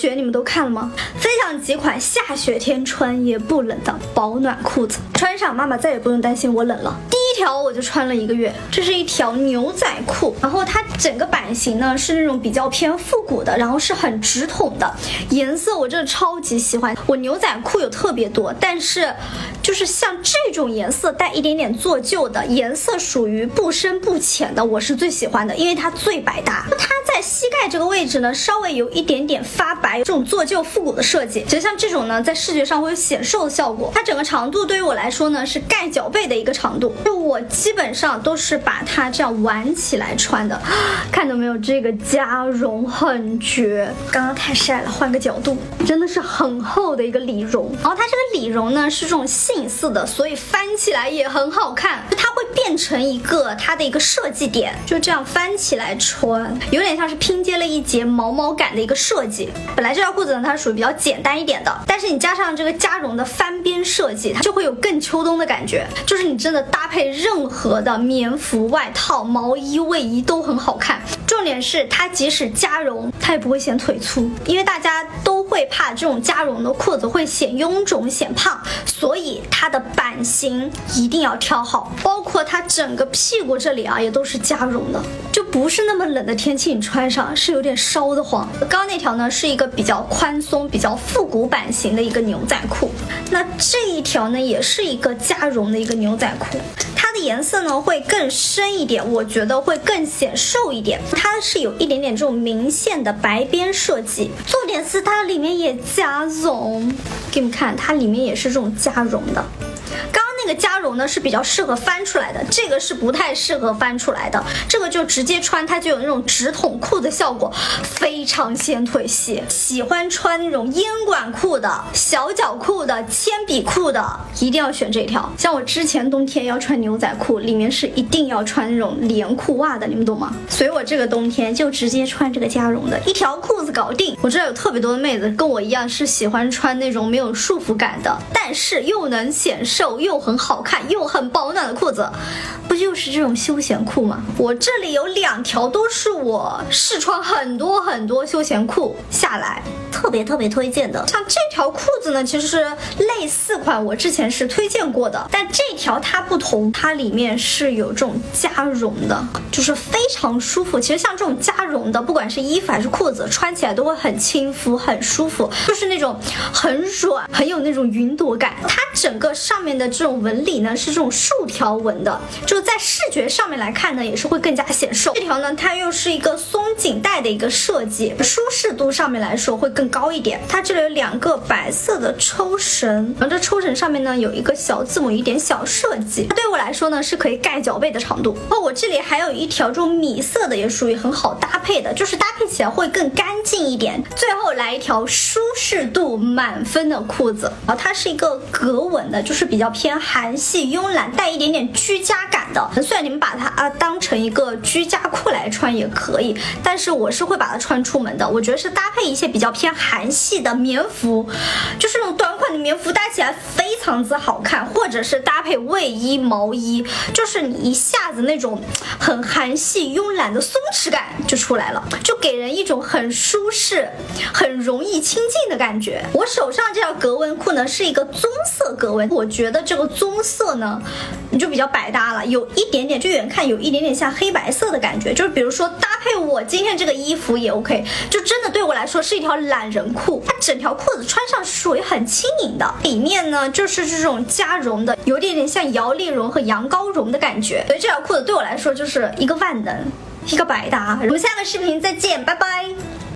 雪你们都看了吗？分享几款下雪天穿也不冷的保暖裤子，穿上妈妈再也不用担心我冷了。第一条我就穿了1个月，这是一条牛仔裤，然后它整个版型呢是那种比较偏复古的，然后是很直筒的，颜色我真的超级喜欢。我牛仔裤有特别多，但是就是像这种颜色带一点点做旧的，颜色属于不深不浅的，我是最喜欢的，因为它最百搭。它在膝盖这个位置呢稍微有一点点发白，这种做旧复古的设计，其实像这种呢在视觉上会有显瘦的效果。它整个长度对于我来说呢是盖脚背的一个长度，就我基本上都是把它这样挽起来穿的。看到没有，这个加绒很绝，刚刚太晒了，换个角度，真的是很厚的一个里绒。然后它这个里绒呢是这种杏色的，所以翻起来也很好看，它会变成一个它的一个设计点，就这样翻起来穿，有点像是拼接了一节毛毛感的一个设计。本来这条裤子呢它是属于比较简单一点的，但是你加上这个加绒的翻边设计，它就会有更秋冬的感觉，就是你真的搭配任何的棉服、外套、毛衣、卫衣都很好看。重点是它即使加绒它也不会显腿粗，因为大家都会怕这种加绒的裤子会显臃肿显胖，所以它的版型一定要挑好，包括它整个屁股这里啊也都是加绒的，就不是那么冷的天气你穿上是有点烧得慌。刚刚那条呢是一个比较宽松比较复古版型的一个牛仔裤，那这一条呢也是一个加绒的一个牛仔裤，它的颜色呢会更深一点，我觉得会更显瘦一点，它是有一点点这种明显的白边设计，重点是它里面也加绒，给你们看它里面也是这种加绒的。刚刚那个加绒呢是比较适合翻出来的，这个是不太适合翻出来的，这个就直接穿它就有那种直筒裤的效果，非常显腿细。喜欢穿那种烟管裤的、小脚裤的、铅笔裤的一定要选这条。像我之前冬天要穿牛仔裤，里面是一定要穿那种连裤袜的，你们懂吗？所以我这个冬天就直接穿这个加绒的，一条裤子搞定。我知道有特别多的妹子跟我一样是喜欢穿那种没有束缚感的，但是又能显瘦又很好看又很保暖的裤子，不就是这种休闲裤吗？我这里有2条都是我试穿很多休闲裤下来特别推荐的。像这条裤子呢其实是类似款我之前是推荐过的，但这条它不同，它里面是有这种加绒的，就是非常舒服。其实像这种加绒的不管是衣服还是裤子穿起来都会很亲肤很舒服，就是那种很软很有那种云朵感。它整个上面的这种纹理呢是这种竖条纹的，就在视觉上面来看呢也是会更加显瘦。这条呢它又是一个松紧带的一个设计，舒适度上面来说会更高一点。它这里有2个白色的抽绳，然后这抽绳上面呢有一个小字母，一点小设计，它对我来说呢是可以盖脚背的长度。然后我这里还有一条这种米色的，也属于很好搭配的，就是搭配起来会更干净一点。最后来一条舒适度满分的裤子，然后它是一个格纹的，就是比较偏韩系慵懒带一点点居家感的。虽然你们把它当成一个居家裤来穿也可以，但是我是会把它穿出门的。我觉得是搭配一些比较偏韩系的棉服，就是那种短款的棉服搭起来非常之好看，或者是搭配卫衣毛衣，就是你一下子那种很韩系慵懒的松弛感就出来了，就给人一种很舒适很容易亲近的感觉。我手上这条格纹裤呢是一个棕色格纹，我觉得这个棕色呢你就比较百搭了，有一点点就远看有一点点像黑白色的感觉，就是比如说搭配我今天这个衣服也 OK， 就真的对我来说是一条懒人裤。它整条裤子穿上是属于很轻盈的，里面呢就是这种加绒的，有点点像摇粒绒和羊羔绒的感觉，所以这条裤子对我来说就是一个万能一个百搭。我们下个视频再见，拜拜。